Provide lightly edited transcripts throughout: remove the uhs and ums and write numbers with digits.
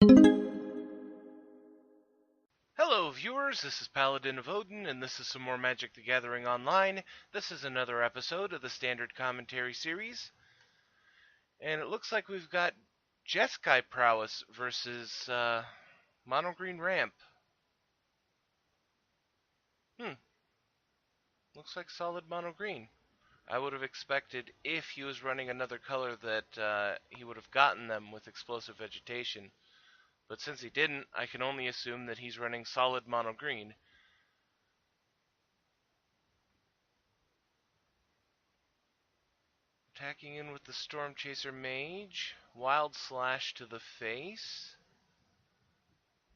Hello viewers, this is Paladin of Odin, and this is some more Magic the Gathering Online. This is another episode of the Standard Commentary series. And it looks like we've got Jeskai Prowess versus Mono Green Ramp. Looks like solid Mono Green. I would have expected if he was running another color that he would have gotten them with Explosive Vegetation. But since he didn't, I can only assume that he's running solid Mono Green. Attacking in with the Storm Chaser Mage. Wild Slash to the face.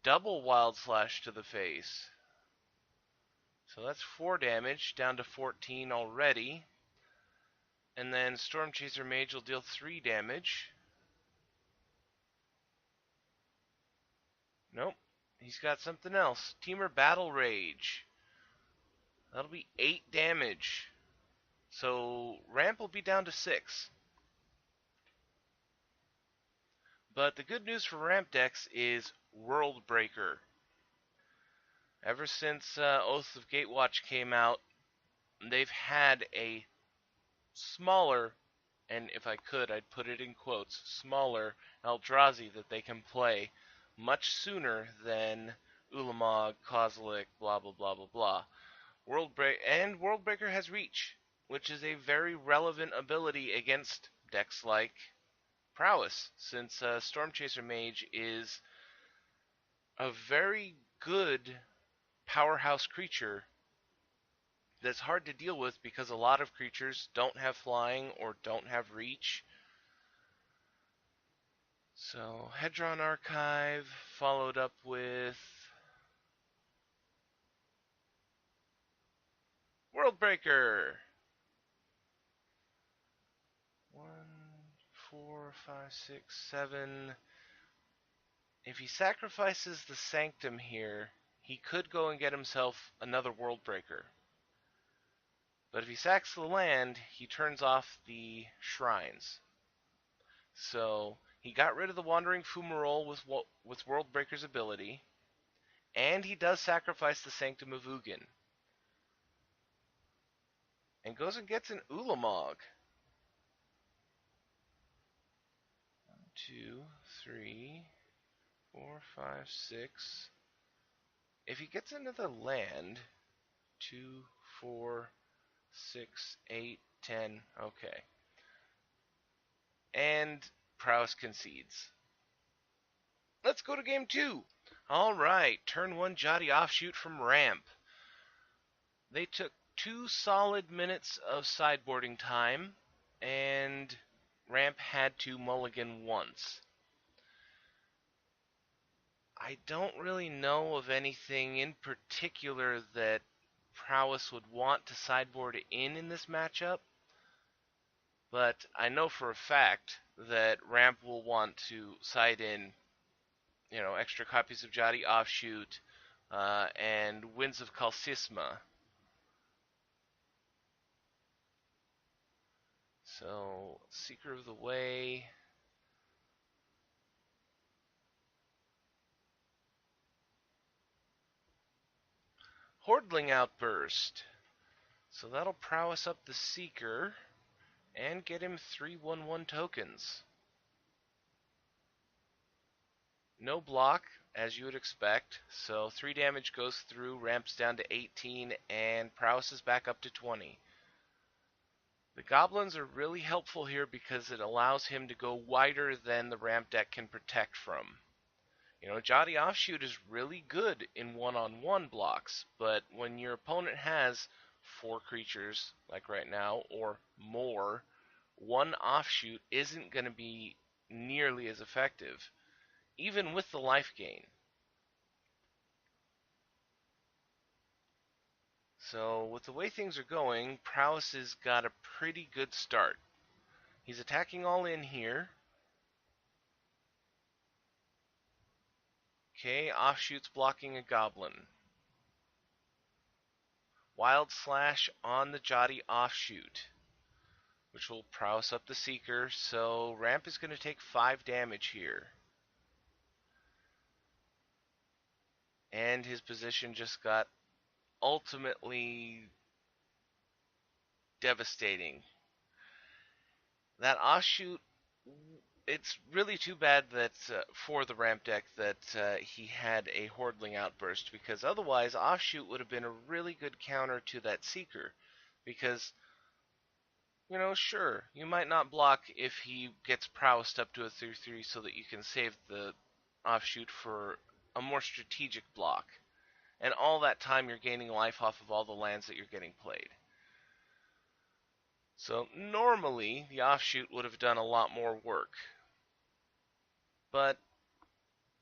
Double Wild Slash to the face. So that's 4 damage, down to 14 already. And then Storm Chaser Mage will deal 3 damage. Nope. He's got something else. Teamer Battle Rage. That'll be 8 damage. So Ramp will be down to 6. But the good news for Ramp decks is World Breaker. Ever since Oath of Gatewatch came out, they've had a smaller, and if I could, I'd put it in quotes, smaller Eldrazi that they can play much sooner than Ulamog, Kozilek, blah blah blah blah blah. Worldbreaker has Reach, which is a very relevant ability against decks like Prowess, since Stormchaser Mage is a very good powerhouse creature that's hard to deal with because a lot of creatures don't have flying or don't have reach. So Hedron Archive followed up with Worldbreaker. 1, 4, 5, 6, 7. If he sacrifices the Sanctum here, he could go and get himself another Worldbreaker. But if he sacks the land, he turns off the shrines. So he got rid of the Wandering Fumarole with Worldbreaker's ability, and he does sacrifice the Sanctum of Ugin. And goes and gets an Ulamog. 1, 2, 3, 4, 5, 6. If he gets another land, 2, 4, 6, 8, 10. Okay. And Prowess concedes. Let's go to game 2. Alright, turn 1 Jotty Offshoot from Ramp. They took 2 solid minutes of sideboarding time, and Ramp had to mulligan once. I don't really know of anything in particular that Prowess would want to sideboard in this matchup, but I know for a fact that Ramp will want to side in, extra copies of Jotty Offshoot and Winds of Kalsisma. So, Seeker of the Way. Hordling Outburst. So that'll prowess up the Seeker and get him 3/1/1 tokens. No block, as you would expect, so 3 damage goes through, ramps down to 18, and prowess is back up to 20. The goblins are really helpful here because it allows him to go wider than the ramp deck can protect from. Jotty Offshoot is really good in one-on-one blocks, but when your opponent has 4 creatures, like right now, or more, one offshoot isn't going to be nearly as effective, even with the life gain. So, with the way things are going, Prowess has got a pretty good start. He's attacking all in here. Okay, Offshoot's blocking a goblin. Wild Slash on the Jotty Offshoot, which will prowess up the Seeker, so Ramp is going to take 5 damage here. and his position just got ultimately devastating. That offshoot, it's really too bad that for the ramp deck that he had a Hordling Outburst, because otherwise offshoot would have been a really good counter to that Seeker. Because, sure, you might not block if he gets prowessed up to a 3-3 so that you can save the offshoot for a more strategic block. And all that time you're gaining life off of all the lands that you're getting played. So normally the offshoot would have done a lot more work. But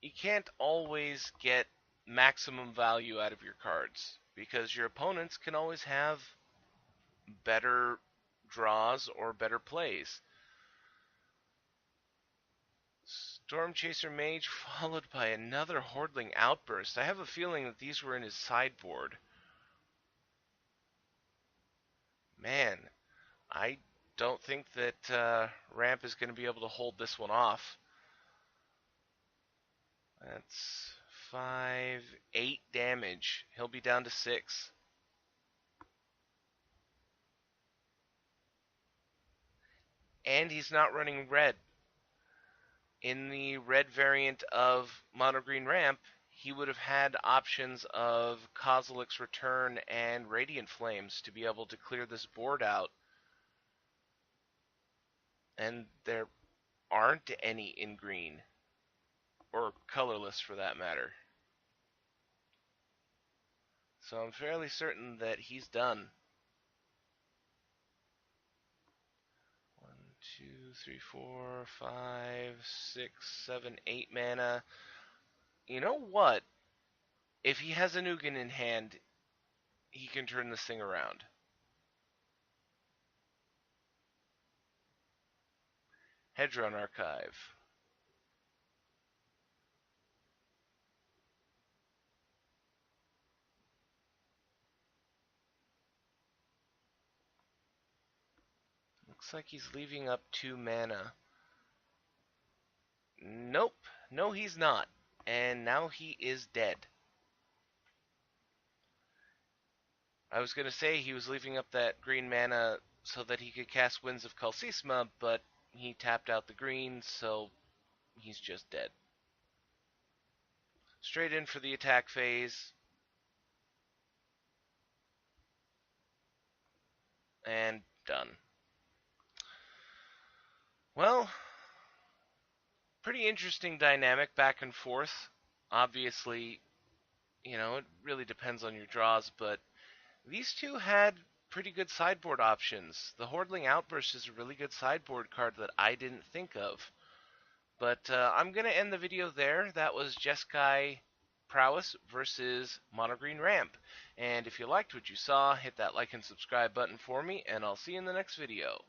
you can't always get maximum value out of your cards, because your opponents can always have better draws or better plays. Storm Chaser Mage followed by another Hordling Outburst. I have a feeling that these were in his sideboard. Man, I don't think that Ramp is going to be able to hold this one off. That's 5, 8 damage. He'll be down to 6. And he's not running red. In the red variant of Mono Green Ramp, he would have had options of Kozilek's Return and Radiant Flames to be able to clear this board out. And there aren't any in green, or colorless for that matter. So I'm fairly certain that he's done. 1, 2, 3, 4, 5, 6, 7, 8 mana. You know what? If he has a Nugan in hand, he can turn this thing around. Hedron Archive. Looks like he's leaving up 2 mana. Nope. No, he's not. And now he is dead. I was going to say he was leaving up that green mana so that he could cast Winds of Kalsisma, but he tapped out the green, so he's just dead. Straight in for the attack phase. And done. Well, pretty interesting dynamic back and forth. Obviously, it really depends on your draws, but these two had pretty good sideboard options. The Hordling Outburst is a really good sideboard card that I didn't think of. But I'm going to end the video there. That was Jeskai Prowess versus Mono Green Ramp. And if you liked what you saw, hit that like and subscribe button for me, and I'll see you in the next video.